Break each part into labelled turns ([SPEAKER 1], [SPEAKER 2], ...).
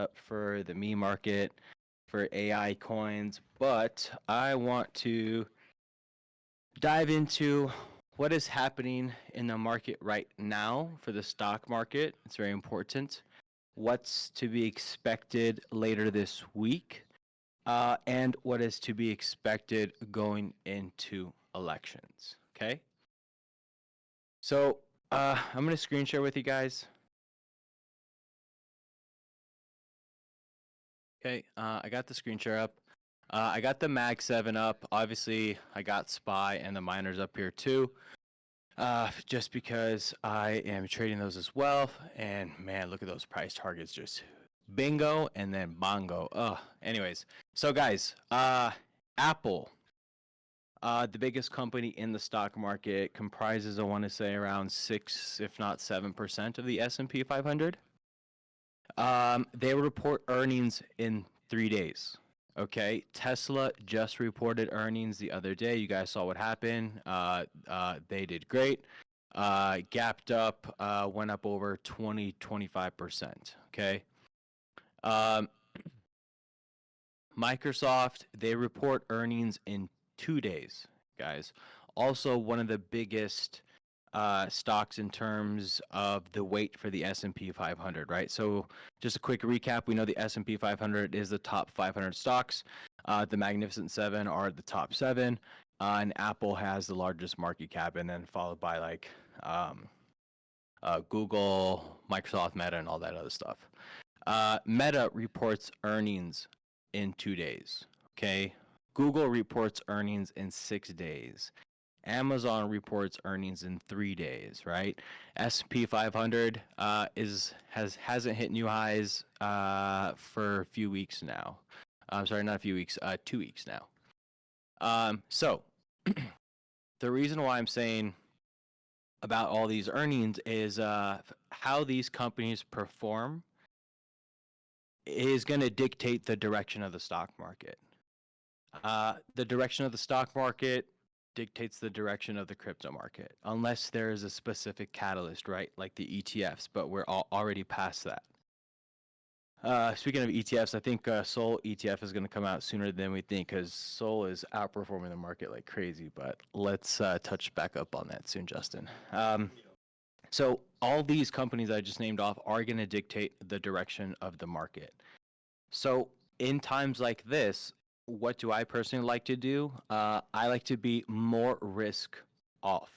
[SPEAKER 1] up for the meme market, for AI coins, but I want to dive into what is happening in the market right now for the stock market. It's very important. What's to be expected later this week, and what is to be expected going into elections. Okay. So I'm going to screen share with you guys. Okay, I got the screen share up. I got the Mag 7 up. Obviously, I got SPY and the miners up here too. Just because I am trading those as well. And man, look at those price targets, just bingo and then bongo. Anyways, so guys, Apple, the biggest company in the stock market, comprises, I want to say, around 6, if not 7% of the S&P 500. They report earnings in 3 days. Okay, Tesla just reported earnings the other day. You guys saw what happened. They did great. Gapped up, went up over 25%. Okay. Microsoft, they report earnings in 2 days, guys. Also, one of the biggest stocks in terms of the weight for the S&P 500, right? So just a quick recap, we know the S&P 500 is the top 500 stocks. The Magnificent Seven are the top 7, and Apple has the largest market cap, and then followed by like Google, Microsoft, Meta, and all that other stuff. Meta reports earnings in 2 days, okay? Google reports earnings in 6 days. Amazon reports earnings in 3 days, right? S&P 500 hasn't hit new highs for a few weeks now. I'm sorry, not a few weeks, 2 weeks now. So the reason why I'm saying about all these earnings is how these companies perform is going to dictate the direction of the stock market. The direction of the stock market dictates the direction of the crypto market, unless there is a specific catalyst, right? Like the ETFs, but we're already past that. Speaking of ETFs, I think Sol ETF is going to come out sooner than we think because Sol is outperforming the market like crazy. But let's touch back up on that soon, Justin. So all these companies I just named off are going to dictate the direction of the market. So in times like this, what do I personally like to do? I like to be more risk off.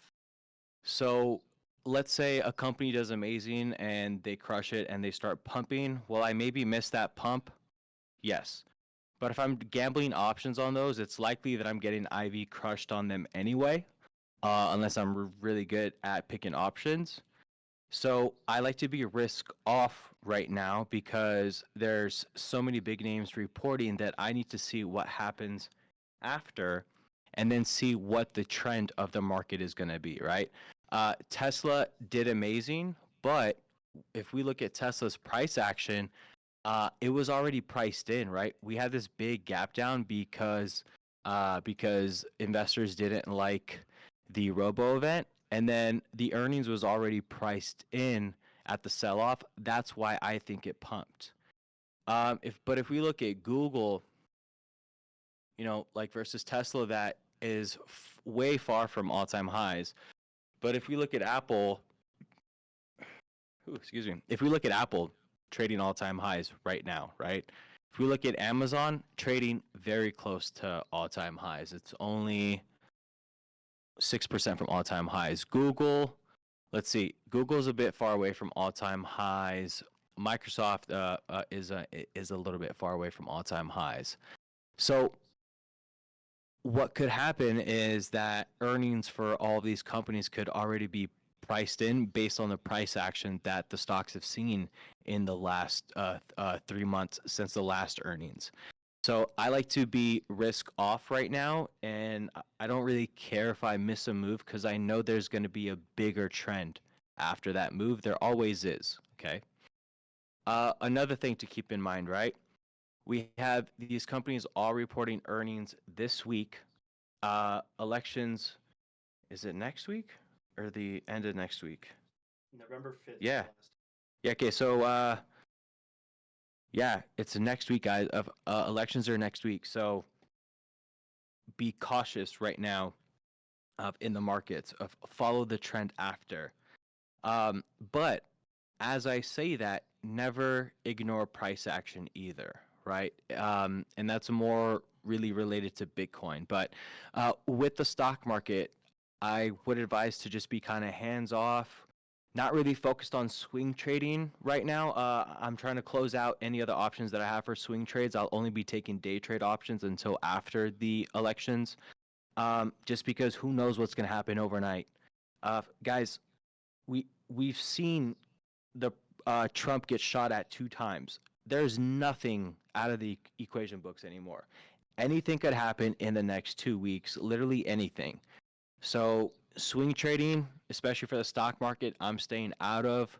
[SPEAKER 1] So let's say a company does amazing and they crush it and they start pumping. Will I maybe miss that pump? Yes. But if I'm gambling options on those, it's likely that I'm getting IV crushed on them anyway, unless I'm really good at picking options. So I like to be risk off right now because there's so many big names reporting that I need to see what happens after and then see what the trend of the market is going to be, right? Tesla did amazing, but if we look at Tesla's price action, it was already priced in, right? We had this big gap down because investors didn't like the robo event, and then the earnings was already priced in at the sell-off. That's why I think it pumped. If we look at Google, like versus Tesla, that is way far from all-time highs. But if we look at Apple, if we look at Apple trading all-time highs right now, right? If we look at Amazon trading very close to all-time highs, it's only 6% from all-time highs. Google, let's see, Google's a bit far away from all-time highs. Microsoft is a little bit far away from all-time highs. So what could happen is that earnings for all of these companies could already be priced in based on the price action that the stocks have seen in the last 3 months since the last earnings. So I like to be risk off right now, and I don't really care if I miss a move because I know there's going to be a bigger trend after that move. There always is, okay? Another thing to keep in mind, right? We have these companies all reporting earnings this week. Elections, is it next week or the end of next week?
[SPEAKER 2] November 5th.
[SPEAKER 1] Yeah. Yeah, okay, so Yeah, it's next week, guys. Of elections are next week, so be cautious right now in the markets. Of follow the trend after. But as I say that, never ignore price action either, right? And that's more really related to Bitcoin. But with the stock market, I would advise to just be kind of hands off, not really focused on swing trading right now. I'm trying to close out any other options that I have for swing trades. I'll only be taking day trade options until after the elections, just because who knows what's going to happen overnight. Guys, we've seen the Trump get shot at 2 times. There's nothing out of the equation books anymore. Anything could happen in the next 2 weeks, literally anything. So swing trading, especially for the stock market, I'm staying out of.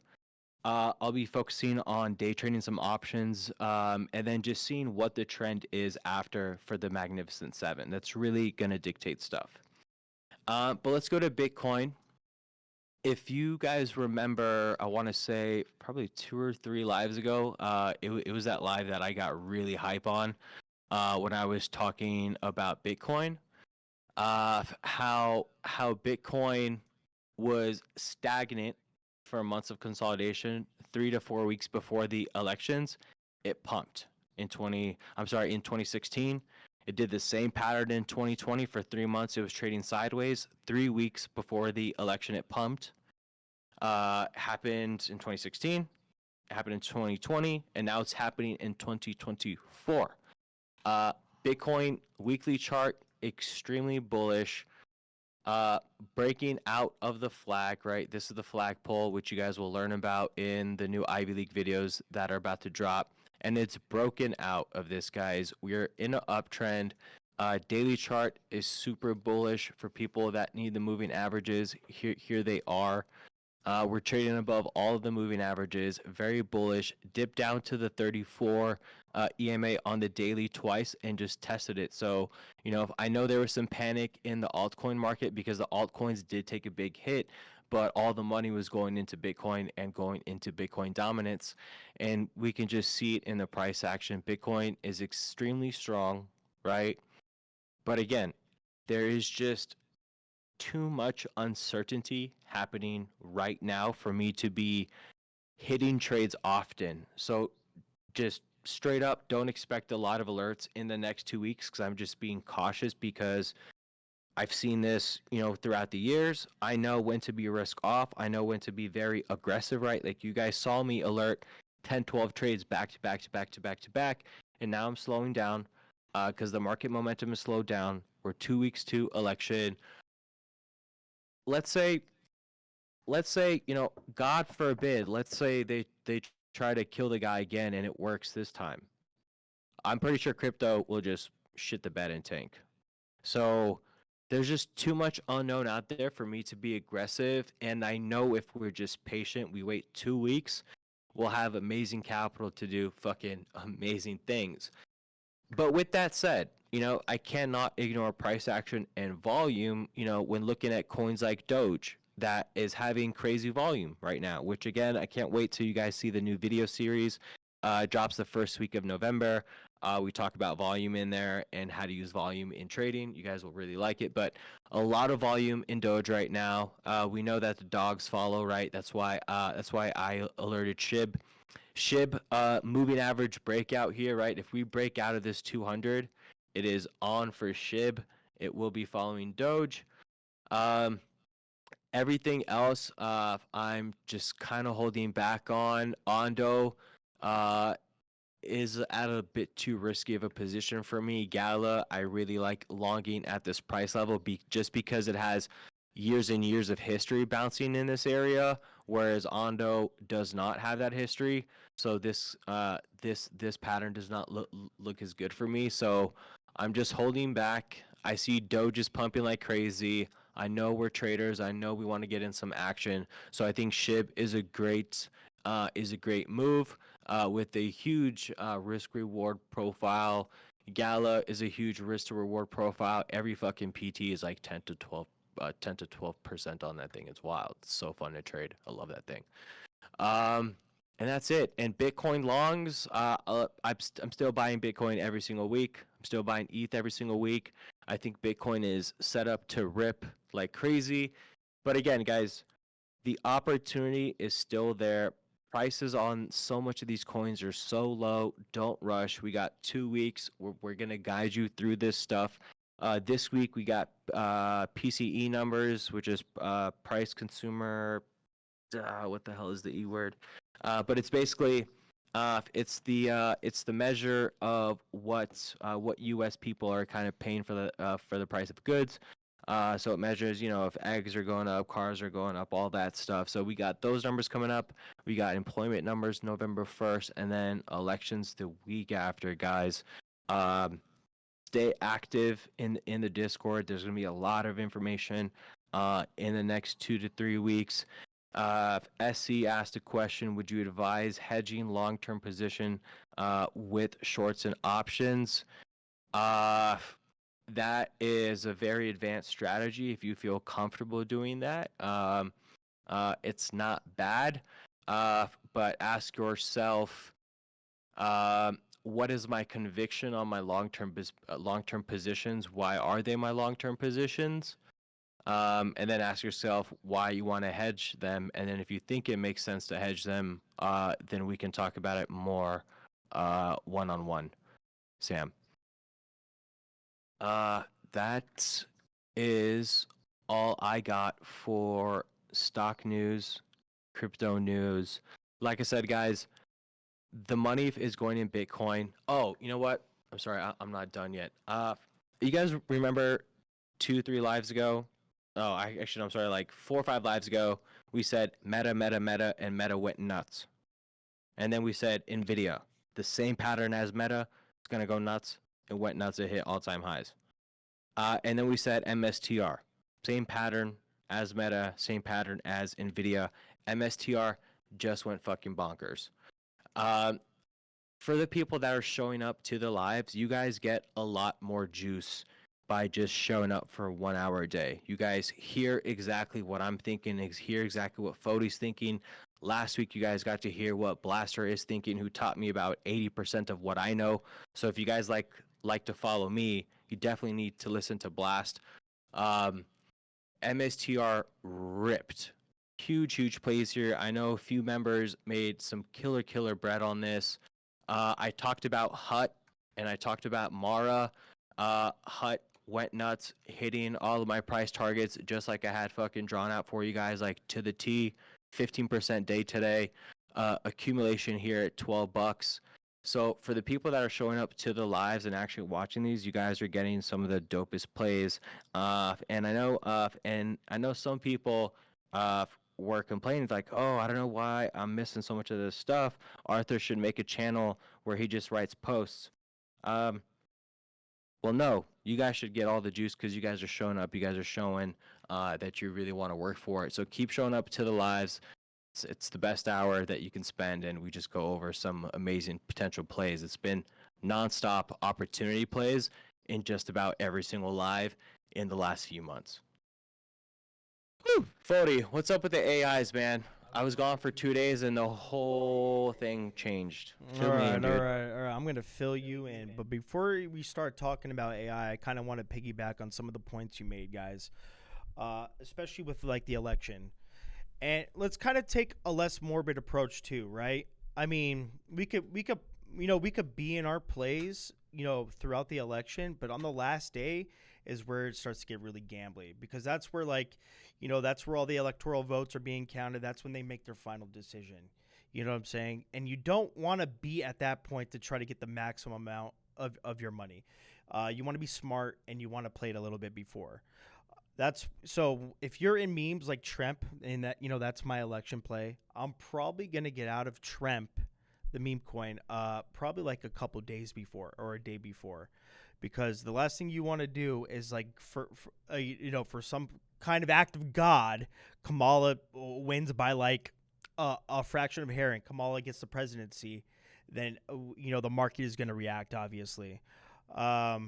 [SPEAKER 1] I'll be focusing on day trading some options, and then just seeing what the trend is after for the Magnificent Seven. That's really gonna dictate stuff. But let's go to Bitcoin. If you guys remember, I want to say probably 2 or 3 lives ago, it was that live that I got really hype on when I was talking about Bitcoin. How Bitcoin was stagnant for months of consolidation, 3 to 4 weeks before the elections. It pumped in 2016. It did the same pattern in 2020 for 3 months. It was trading sideways. 3 weeks before the election, it pumped. Happened in 2016. It happened in 2020, and now it's happening in 2024. Uh, Bitcoin weekly chart extremely bullish. Uh, Breaking out of the flag, right? This is the flagpole, which you guys will learn about in the new Ivy League videos that are about to drop. And it's broken out of this, guys. We're in an uptrend. Daily chart is super bullish for people that need the moving averages. Here they are. We're trading above all of the moving averages. Very bullish. Dipped down to the 34 EMA on the daily twice and just tested it. So, I know there was some panic in the altcoin market because the altcoins did take a big hit, but all the money was going into Bitcoin and going into Bitcoin dominance. And we can just see it in the price action. Bitcoin is extremely strong, right? But again, there is just too much uncertainty happening right now for me to be hitting trades often. So just straight up, don't expect a lot of alerts in the next 2 weeks because I'm just being cautious because I've seen this, throughout the years. I know when to be risk off. I know when to be very aggressive, right? Like you guys saw me alert 10, 12 trades back to back to back to back to back. And now I'm slowing down because the market momentum has slowed down. We're 2 weeks to election. Let's say God forbid, let's say they try to kill the guy again and it works this time. I'm pretty sure crypto will just shit the bed and tank. So there's just too much unknown out there for me to be aggressive. And I know if we're just patient, we wait 2 weeks, we'll have amazing capital to do fucking amazing things. But with that said, I cannot ignore price action and volume, when looking at coins like Doge that is having crazy volume right now, which again, I can't wait till you guys see the new video series. Drops the first week of November. We talk about volume in there and how to use volume in trading. You guys will really like it, but a lot of volume in Doge right now. We know that the dogs follow, right? That's why I alerted Shib. Moving average breakout here, right? If we break out of this 200, it is on for Shib. It will be following Doge. Um, Everything else, I'm just kind of holding back on. Ondo is at a bit too risky of a position for me. Gala, I really like longing at this price level just because it has years and years of history bouncing in this area, whereas Ondo does not have that history. So this pattern does not look as good for me. So I'm just holding back. I see Doge is pumping like crazy. I know we're traders. I know we want to get in some action. So I think SHIB is a great move with a huge risk reward profile. Gala is a huge risk to reward profile. Every fucking PT is like 10 to 12% on that thing. It's wild. It's so fun to trade. I love that thing. Um, And that's it. And Bitcoin longs, I'm still buying Bitcoin every single week. I'm still buying ETH every single week. I think Bitcoin is set up to rip like crazy. But again, guys, the opportunity is still there. Prices on so much of these coins are so low. Don't rush. We got 2 weeks. We're going to guide you through this stuff. This week, we got PCE numbers, which is price consumer. What the hell is the E word? But it's basically it's the measure of what U.S. people are kind of paying for the price of goods. So it measures, if eggs are going up, cars are going up, all that stuff. So we got those numbers coming up. We got employment numbers November 1st, and then elections the week after, guys. Stay active in the Discord. There's gonna be a lot of information in the next 2 to 3 weeks. SC asked a question: would you advise hedging long-term position with shorts and options? That is a very advanced strategy. If you feel comfortable doing that, it's not bad. But ask yourself, what is my conviction on my long-term positions? Why are they my long-term positions? And then ask yourself why you want to hedge them. And then if you think it makes sense to hedge them, then we can talk about it more one-on-one. Sam. That is all I got for stock news, crypto news. Like I said, guys, the money is going in Bitcoin. Oh, you know what? I'm sorry, I'm not done yet. You guys remember 2-3 lives ago? Oh, I'm sorry, like 4 or 5 lives ago, we said Meta, Meta, Meta, and Meta went nuts. And then we said Nvidia, the same pattern as Meta, it's gonna go nuts. It went nuts. It hit all-time highs. And then we said MSTR, same pattern as Meta, same pattern as Nvidia. MSTR just went fucking bonkers. For the people that are showing up to the lives, you guys get a lot more juice by just showing up for 1 hour a day. You guys hear exactly what I'm thinking, hear exactly what Fody's thinking. Last week, you guys got to hear what Blaster is thinking, who taught me about 80% of what I know. So if you guys like to follow me, you definitely need to listen to Blast. MSTR ripped. Huge plays here. I know a few members made some killer bread on this. I talked about Hut and I talked about Mara. Hut went nuts, hitting all of my price targets just like I had fucking drawn out for you guys, like to the T. 15% day today. Accumulation here at $12. So for the people that are showing up to the lives and actually watching these, you guys are getting some of the dopest plays. And I know some people were complaining like, oh, I don't know why I'm missing so much of this stuff. Arthur should make a channel where he just writes posts. Well, no, you guys should get all the juice because you guys are showing up. You guys are showing that you really want to work for it. So keep showing up to the lives. It's the best hour that you can spend, and we just go over some amazing potential plays. It's been nonstop opportunity plays in just about every single live in the last few months. Whew. Fody, what's up with the AIs, man? I was gone for 2 days and the whole thing changed.
[SPEAKER 2] All right. I'm going to fill you in. But before we start talking about AI, I kind of want to piggyback on some of the points you made, guys, especially with like the election. And let's kind of take a less morbid approach too, right? I mean, we could be in our plays, throughout the election, but on the last day is where it starts to get really gambly because that's where that's where all the electoral votes are being counted. That's when they make their final decision. You know what I'm saying? And you don't want to be at that point to try to get the maximum amount of your money. You want to be smart and you want to play it a little bit before. That's so if you're in memes like Tremp and that, that's my election play, I'm probably going to get out of Tremp, the meme coin, probably like a couple days before or a day before, because the last thing you want to do is like for some kind of act of God, Kamala wins by like a fraction of a hair and Kamala gets the presidency, then, the market is going to react, obviously. But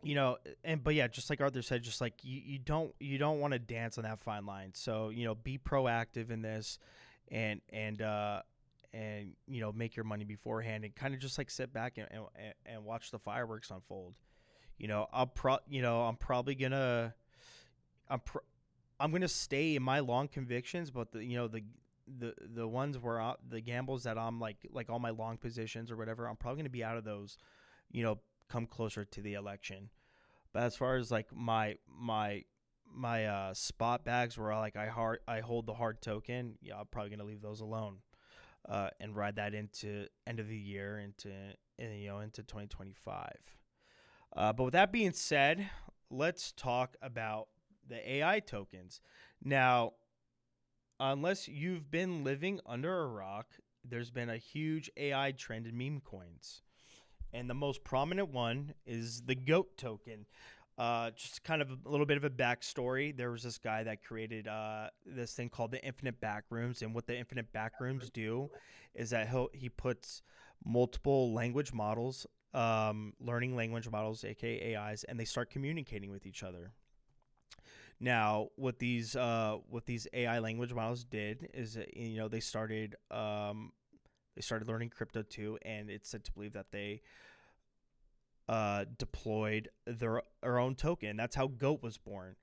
[SPEAKER 2] yeah, just like Arthur said, just like you don't want to dance on that fine line. So, be proactive in this and and make your money beforehand and kind of just like sit back and watch the fireworks unfold. I'm probably gonna I'm pr- I'm gonna stay in my long convictions, but the ones where the gambles that I'm like all my long positions or whatever, I'm probably gonna be out of those, come closer to the election. But as far as like my spot bags where I hold the hard token, yeah, I'm probably gonna leave those alone, and ride that into end of the year into 2025. But with that being said, let's talk about the AI tokens. Now, unless you've been living under a rock, there's been a huge AI trend in meme coins. And the most prominent one is the GOAT token. Just kind of a little bit of a backstory. There was this guy that created this thing called the infinite backrooms. And what the infinite backrooms do is that he puts multiple language models, learning language models, aka AIs, and they start communicating with each other. Now, what these AI language models did is, they started learning crypto too, and it's said to believe that they deployed their own token. That's how Goat was born.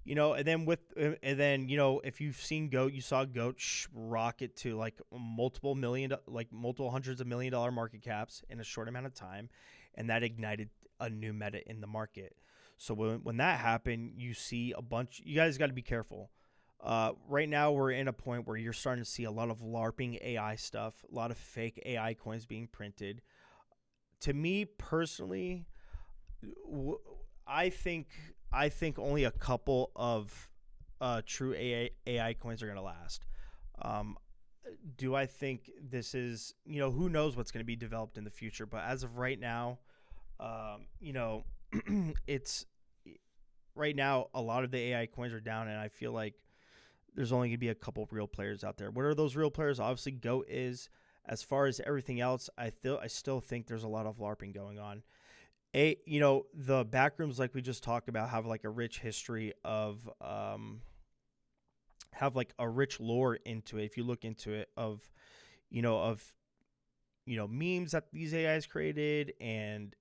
[SPEAKER 2] If you've seen Goat, you saw Goat rocket to like multiple hundreds of $1 million market caps in a short amount of time, and that ignited a new meta in the market. So when that happened, you see a bunch. You guys got to be careful. Right now, we're in a point where you're starting to see a lot of LARPing AI stuff, a lot of fake AI coins being printed. To me personally, I think only a couple of true AI coins are going to last. Um, do I think this is, who knows what's going to be developed in the future? But as of right now, it's right now a lot of the AI coins are down, and I feel like there's only going to be a couple real players out there. What are those real players? Obviously, Goat is. As far as everything else, I still think there's a lot of LARPing going on. The backrooms, like we just talked about, have like a rich history of have like a rich lore into it. If you look into it, of memes that these AIs created, and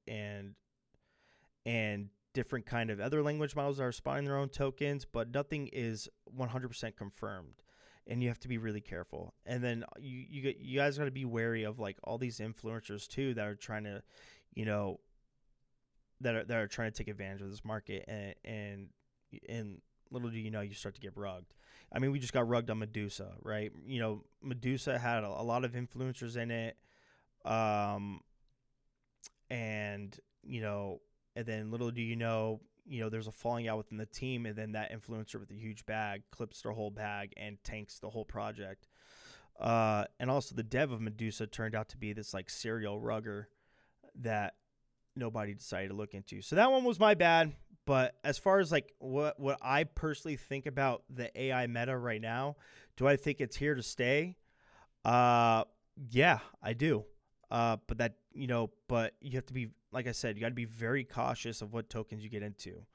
[SPEAKER 2] different kind of other language models that are spawning their own tokens, but nothing is 100% confirmed, and you have to be really careful. And then you guys got to be wary of like all these influencers too that are trying to, that are trying to take advantage of this market, and little do you know, you start to get rugged. I mean, we just got rugged on Medusa, right? Medusa had a lot of influencers in it, and and then little do you know, there's a falling out within the team, and then that influencer with a huge bag clips their whole bag and tanks the whole project. And also the dev of Medusa turned out to be this like serial rugger that nobody decided to look into. So that one was my bad. But as far as like what I personally think about the AI meta right now, do I think it's here to stay? Yeah, I do. But you have to be, like I said, you got to be very cautious of what tokens you get into.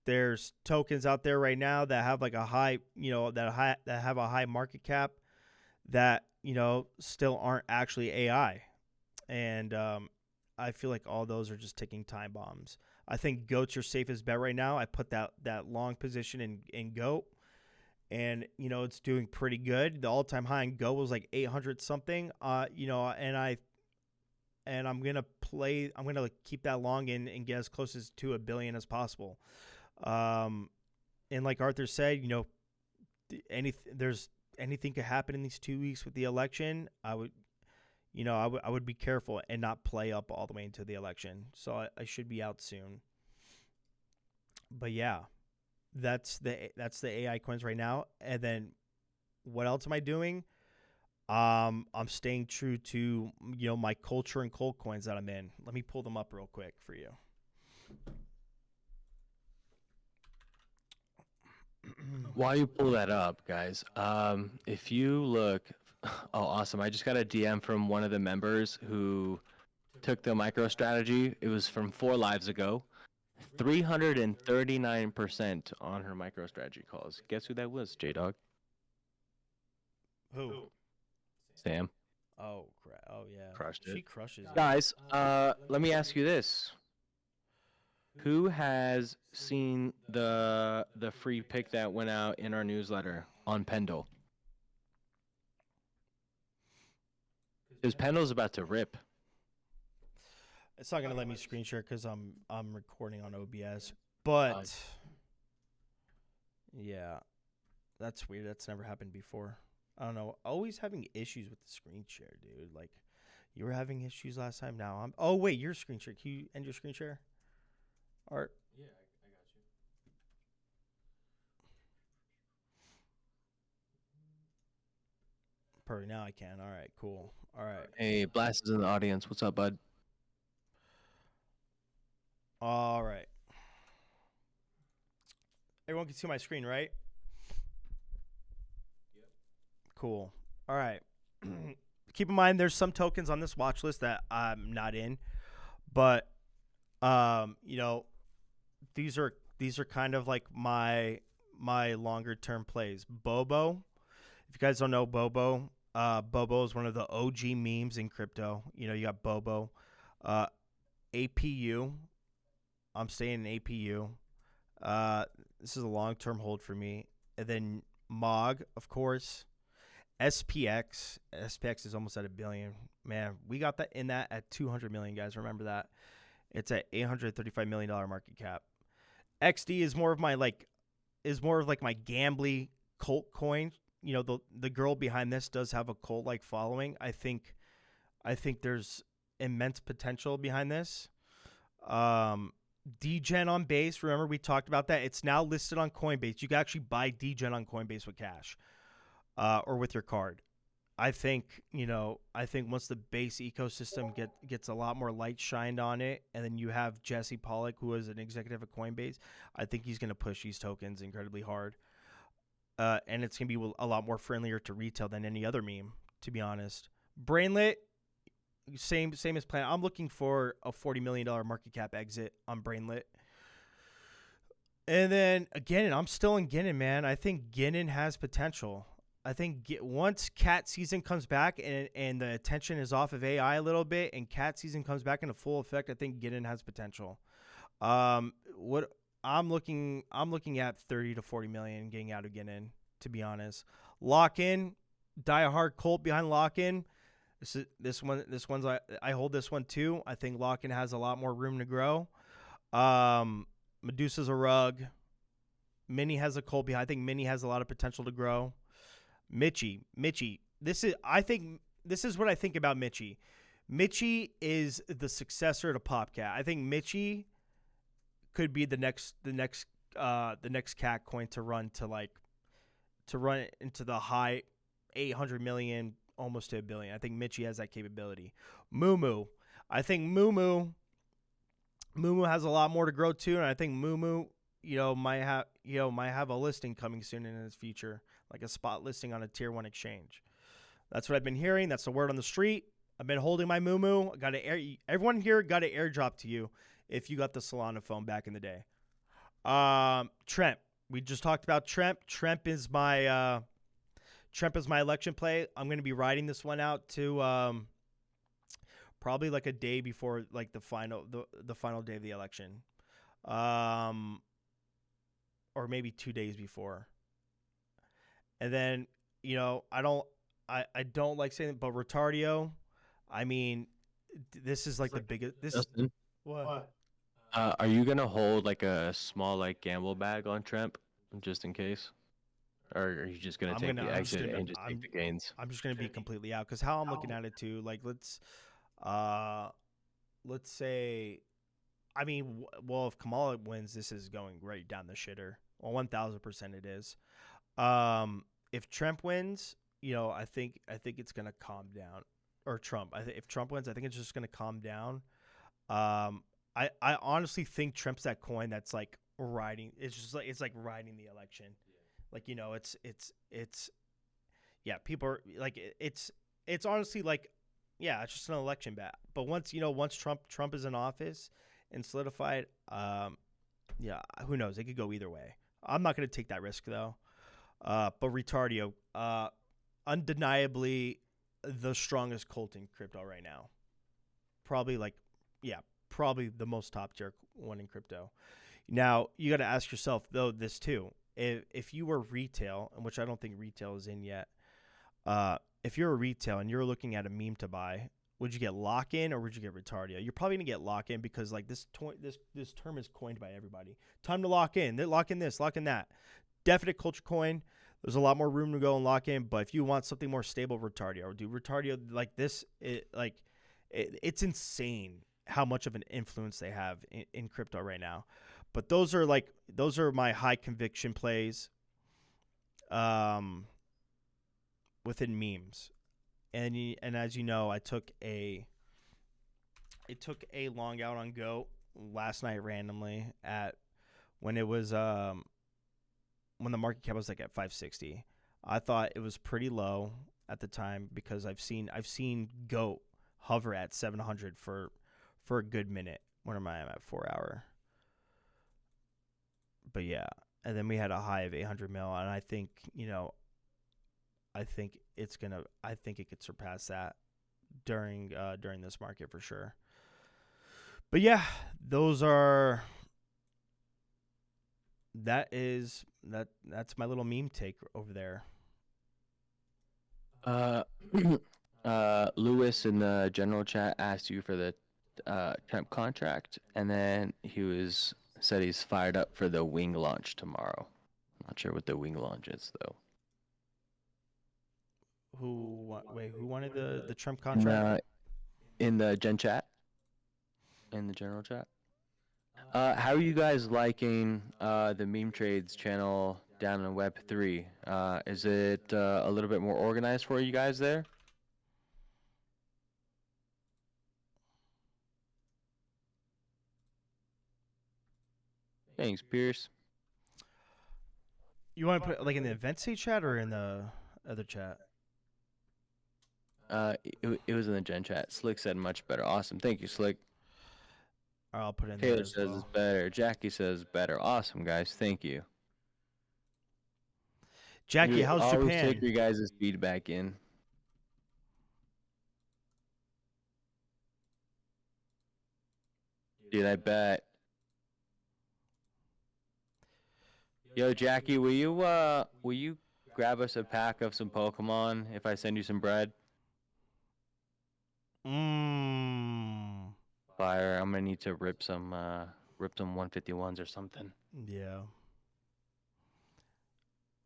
[SPEAKER 2] There's tokens out there right now that have like a high, that have a high market cap that, still aren't actually AI. And I feel like all those are just ticking time bombs. I think Goat's your safest bet right now. I put that long position in Goat, and it's doing pretty good. The all-time high in Goat was like 800 something. And I'm gonna keep that long and get as close as to $1 billion as possible. And like Arthur said, anything could happen in these 2 weeks with the election. I would be careful and not play up all the way into the election. So I should be out soon. But yeah, that's the AI coins right now. And then what else am I doing? I'm staying true to my culture and cold coins that I'm in. Let me pull them up real quick for you.
[SPEAKER 1] While you pull that up, guys, if you look, oh, awesome! I just got a DM from one of the members who took the micro strategy. It was from 4 lives ago. 339% on her micro strategy calls. Guess who that was, J Dog?
[SPEAKER 2] Who?
[SPEAKER 1] Sam
[SPEAKER 2] Oh, oh yeah.
[SPEAKER 1] crushed
[SPEAKER 2] She
[SPEAKER 1] it.
[SPEAKER 2] crushes it.
[SPEAKER 1] Guys, let me ask you this: who has seen the free pick that went out in our newsletter on Pendle? Because Pendle's about to rip.
[SPEAKER 2] It's not gonna let me screen share because I'm recording on OBS. But yeah, that's weird. That's never happened before. I don't know. Always having issues with the screen share, dude. Like you were having issues last time. Now I'm. Oh wait, your screen share. Can you end your screen share? Art.
[SPEAKER 3] Yeah, I got you.
[SPEAKER 2] Perfect. Now I can. All right. Cool. All right.
[SPEAKER 1] Hey, Blast is in the audience. What's up, bud?
[SPEAKER 2] All right. Everyone can see my screen, right?
[SPEAKER 3] Yep.
[SPEAKER 2] Cool. All right. Keep in mind, there's some tokens on this watch list that I'm not in, but these are kind of like my longer term plays. Bobo. If you guys don't know Bobo, Bobo is one of the OG memes in crypto. You got Bobo, APU. I'm staying in APU. This is a long term hold for me. And then MOG, of course. SPX. SPX is almost at $1 billion. Man, we got that at 200 million, guys. Remember that. It's at $835 million market cap. XD is more of my my gambly cult coin. The girl behind this does have a cult like following. I think there's immense potential behind this. Degen on Base. Remember we talked about that. It's now listed on Coinbase. You can actually buy Degen on Coinbase with cash, or with your card. I think once the Base ecosystem gets a lot more light shined on it, and then you have Jesse Pollock, who is an executive at Coinbase, I think he's going to push these tokens incredibly hard. And it's going to be a lot more friendlier to retail than any other meme, to be honest. Brainlit, same as plan. I'm looking for a $40 million market cap exit on Brainlit. And then again, I'm still in Ginnin, man. I think Ginnin has potential. I think once cat season comes back and the attention is off of AI a little bit, and cat season comes back into full effect, I think Ginnin has potential. What I'm looking at 30 to 40 million getting out of Ginnin, to be honest. Lock in, die a hard cult behind Lock in. This one's I hold this one too. I think Lock in has a lot more room to grow. Medusa's a rug. Mini has a cult behind. I think Mini has a lot of potential to grow. Mitchie. This is what I think about Mitchie. Mitchie is the successor to Popcat. I think Mitchie could be the next cat coin to run into the high 800 million, almost to $1 billion. I think Mitchie has that capability. Moo. I think Moo has a lot more to grow too, and I think Moo might have a listing coming soon in its future, like a spot listing on a tier 1 exchange. That's what I've been hearing. That's the word on the street. I've been holding my Moo. Everyone here got an airdrop to you if you got the Solana phone back in the day. Tremp. We just talked about Tremp. Tremp is my election play. I'm going to be riding this one out to probably like a day before like the final day of the election. Or maybe 2 days before. And then, I don't like saying it, but Retardio, I mean, this is like the biggest.
[SPEAKER 1] Justin,
[SPEAKER 2] What?
[SPEAKER 1] are you gonna hold like a small like gamble bag on Tremp just in case, or are you just gonna take the exit and just take the gains?
[SPEAKER 2] I'm just gonna be completely out because how I'm looking at it too. Like let's say, I mean, well, if Kamala wins, this is going right down the shitter. Well, 1,000% it is. If Trump wins, I think it's gonna calm down. Or Trump. If Trump wins, I think it's just gonna calm down. I honestly think Trump's that coin that's like riding. It's like riding the election. Yeah. Like it's yeah. People are like it's honestly like yeah. It's just an election bet. But once Trump is in office and solidified, yeah. Who knows? It could go either way. I'm not gonna take that risk though. But Retardio, undeniably the strongest cult in crypto right now. Probably like, yeah, probably the most top tier one in crypto. Now you got to ask yourself though this too. If you were retail, and which I don't think retail is in yet, if you're a retail and you're looking at a meme to buy, would you get lock in or would you get retardia? You're probably gonna get lock in because like this term is coined by everybody. Time to lock in. They lock in this, lock in that. Definite culture coin. There's a lot more room to go and lock in, but if you want something more stable, retardia or do retardia like this. It's insane how much of an influence they have in crypto right now. But those are my high conviction plays within memes. And as you know, I took a long out on Goat last night randomly at when it was when the market cap was like at 560. I thought it was pretty low at the time because I've seen Goat hover at 700 for a good minute. What am I at 4 hour? But yeah, and then we had a high of 800 mil, and I think I think it could surpass that during this market for sure. But yeah, that's my little meme take over there.
[SPEAKER 1] Lewis in the general chat asked you for the temp contract, and then said he's fired up for the wing launch tomorrow. Not sure what the wing launch is though.
[SPEAKER 2] Who wanted the Trump contract?
[SPEAKER 1] In the gen chat, in the general chat. How are you guys liking the meme trades channel down in Web3? Is it a little bit more organized for you guys there? Thanks, Pierce.
[SPEAKER 2] You want to put it like in the event state chat or in the other chat?
[SPEAKER 1] It was in the gen chat. Slick said much better. Awesome. Thank you, Slick.
[SPEAKER 2] I'll put it in
[SPEAKER 1] Taylor
[SPEAKER 2] there as
[SPEAKER 1] says
[SPEAKER 2] well.
[SPEAKER 1] it's better. Jackie says better. Awesome, guys. Thank you.
[SPEAKER 2] Jackie, how's
[SPEAKER 1] always
[SPEAKER 2] Japan?
[SPEAKER 1] take your guys' feedback in. Dude, I bet. Yo, Jackie, will you grab us a pack of some Pokemon if I send you some bread? Fire. I'm gonna need to rip some 151s or something.
[SPEAKER 2] Yeah.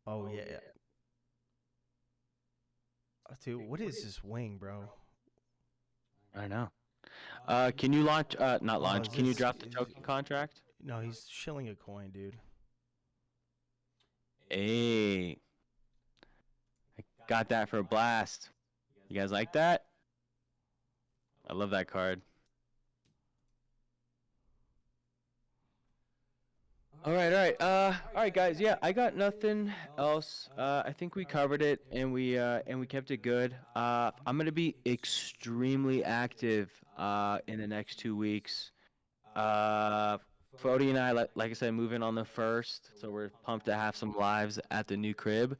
[SPEAKER 2] Oh yeah. Dude, what is this wing, bro?
[SPEAKER 1] I know. Can you launch? Not launch. Can you drop the token contract?
[SPEAKER 2] No, he's shilling a coin, dude.
[SPEAKER 1] Hey, I got that for a blast. You guys like that? I love that card. All right. All right, guys. Yeah, I got nothing else. I think we covered it, and we kept it good. I'm gonna be extremely active in the next 2 weeks. Fody and I, like I said, moving on the 1st, so we're pumped to have some lives at the new crib.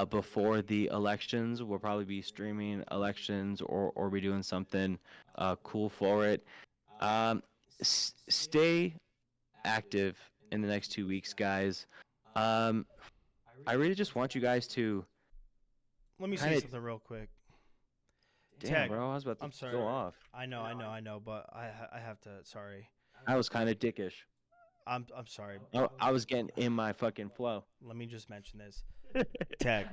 [SPEAKER 1] Before the elections, we'll probably be streaming elections or be doing something cool for it. Stay active in the next 2 weeks, guys. I really just want you guys to.
[SPEAKER 2] Let me say something real quick.
[SPEAKER 1] Damn,
[SPEAKER 2] Tech,
[SPEAKER 1] bro, I was about to go off.
[SPEAKER 2] I know, but I have to. Sorry.
[SPEAKER 1] I was kind of dickish.
[SPEAKER 2] I'm sorry.
[SPEAKER 1] I was getting in my fucking flow.
[SPEAKER 2] Let me just mention this. Tech.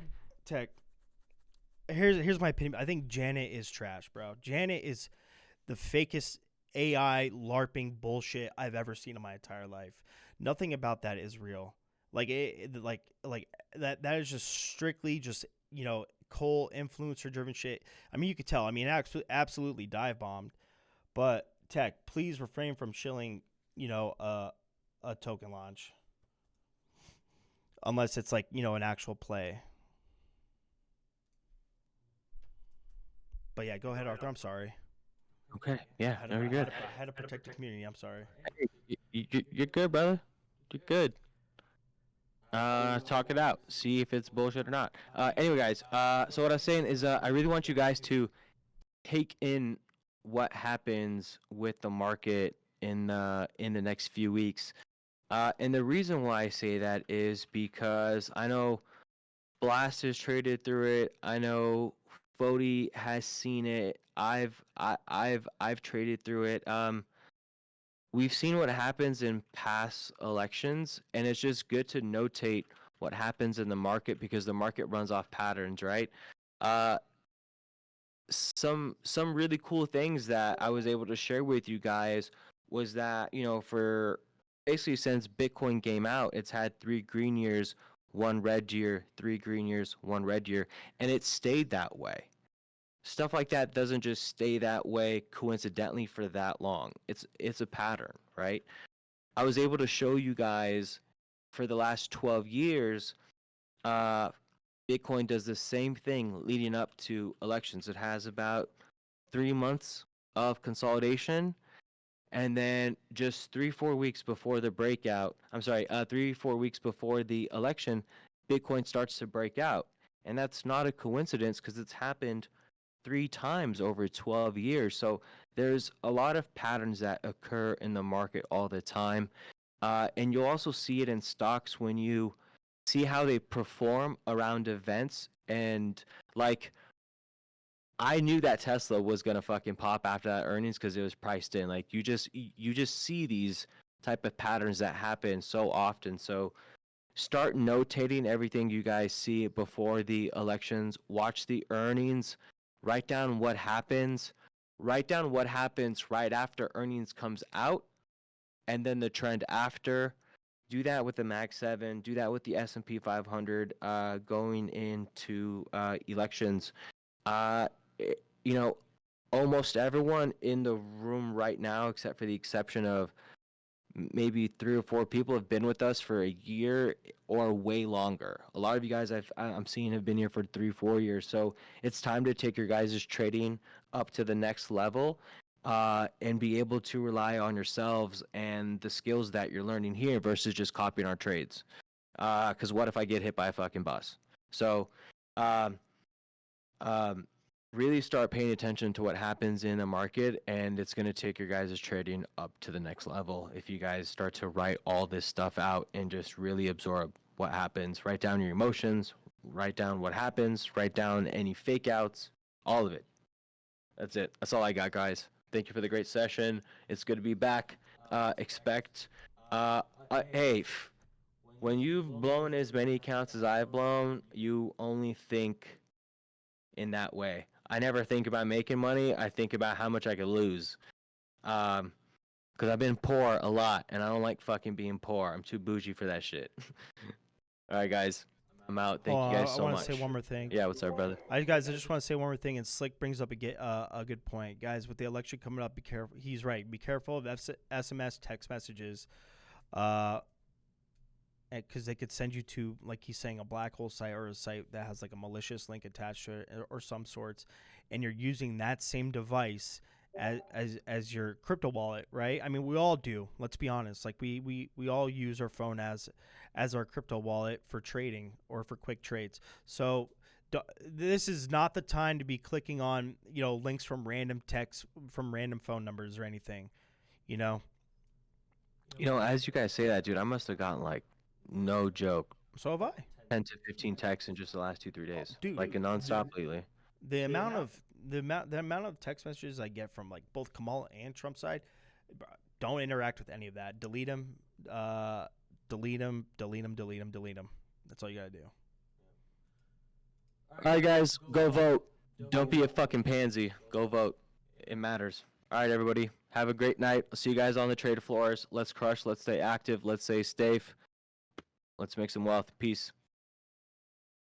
[SPEAKER 2] Here's my opinion. I think Janet is trash, bro. Janet is the fakest AI LARPing bullshit I've ever seen in my entire life. Nothing about that is real. Like that is just strictly just Cole influencer driven shit. I mean, you could tell. I mean, absolutely dive bombed. But Tech, please refrain from shilling, a token launch, unless it's like an actual play. But yeah, go ahead, Arthur. I'm sorry.
[SPEAKER 1] Okay. Yeah. Very good.
[SPEAKER 2] I had to protect the community. I'm sorry.
[SPEAKER 1] Hey, you're good, brother. You're good. Talk it out. See if it's bullshit or not. Anyway, guys. So what I was saying is, I really want you guys to take in what happens with the market in the next few weeks. And the reason why I say that is because I know Blast has traded through it. I know Fody has seen it. I've traded through it. We've seen what happens in past elections, and it's just good to notate what happens in the market because the market runs off patterns, right? Uh, some really cool things that I was able to share with you guys was that, for basically since Bitcoin came out, it's had 3 green years, 1 red year, 3 green years, 1 red year, and it stayed that way. Stuff like that doesn't just stay that way coincidentally for that long. It's a pattern, right? I was able to show you guys for the last 12 years, uh, Bitcoin does the same thing leading up to elections. It has about 3 months of consolidation, and then just 3 4 weeks before the breakout, 3 4 weeks before the election, Bitcoin starts to break out. And that's not a coincidence because it's happened 3 times over 12 years. So there's a lot of patterns that occur in the market all the time. And you'll also see it in stocks when you see how they perform around events. And like, I knew that Tesla was gonna fucking pop after that earnings because it was priced in. Like, you just see these type of patterns that happen so often. So start notating everything you guys see before the elections. Watch the earnings. Write down what happens. Write down what happens right after earnings comes out, and then the trend after. Do that with the Mag 7. Do that with the S&P 500 going into elections. Uh, you know, almost everyone in the room right now, except for the exception of maybe 3 or 4 people, have been with us for a year or way longer. A lot of you guys I'm seeing have been here for 3 4 years. So it's time to take your guys' trading up to the next level, and be able to rely on yourselves and the skills that you're learning here versus just copying our trades. Because what if I get hit by a fucking bus? So um, um, really start paying attention to what happens in the market, and it's going to take your guys' trading up to the next level if you guys start to write all this stuff out and just really absorb what happens. Write down your emotions, write down what happens, write down any fake outs, all of it. That's it. That's all I got, guys. Thank you for the great session. It's good to be back. Expect hey, when you've blown as many accounts as I've blown, you only think in that way. I never think about making money. I think about how much I could lose. Because I've been poor a lot, and I don't like fucking being poor. I'm too bougie for that shit. All right, guys. I'm out. Thank you guys
[SPEAKER 2] I
[SPEAKER 1] so
[SPEAKER 2] want
[SPEAKER 1] much.
[SPEAKER 2] to say one more thing.
[SPEAKER 1] Yeah, what's up, brother?
[SPEAKER 2] I just want to say one more thing, and Slick brings up a good point, guys. With the election coming up, be careful. He's right. Be careful of SMS text messages, because they could send you to, like he's saying, a black hole site or a site that has like a malicious link attached to it or some sorts, and you're using that same device as your crypto wallet, right? I mean, we all do. Let's be honest. Like we all use our phone as our crypto wallet for trading or for quick trades. So this is not the time to be clicking on links from random texts from random phone numbers or anything. You know.
[SPEAKER 1] As you guys say that, dude, I must have gotten like, no joke,
[SPEAKER 2] So have I.
[SPEAKER 1] 10 to 15 texts in just the last 2 3 days,
[SPEAKER 2] Dude,
[SPEAKER 1] like a nonstop lately.
[SPEAKER 2] The amount of text messages I get from like both Kamala and Trump side, don't interact with any of that. Delete them. Delete them. Delete them. Delete them. Delete them. That's all you gotta do.
[SPEAKER 1] All right, guys, go vote. Don't be a fucking pansy. Go vote. It matters. All right, everybody. Have a great night. I'll see you guys on the trade floors. Let's crush. Let's stay active. Let's stay safe. Let's make some wealth. Peace.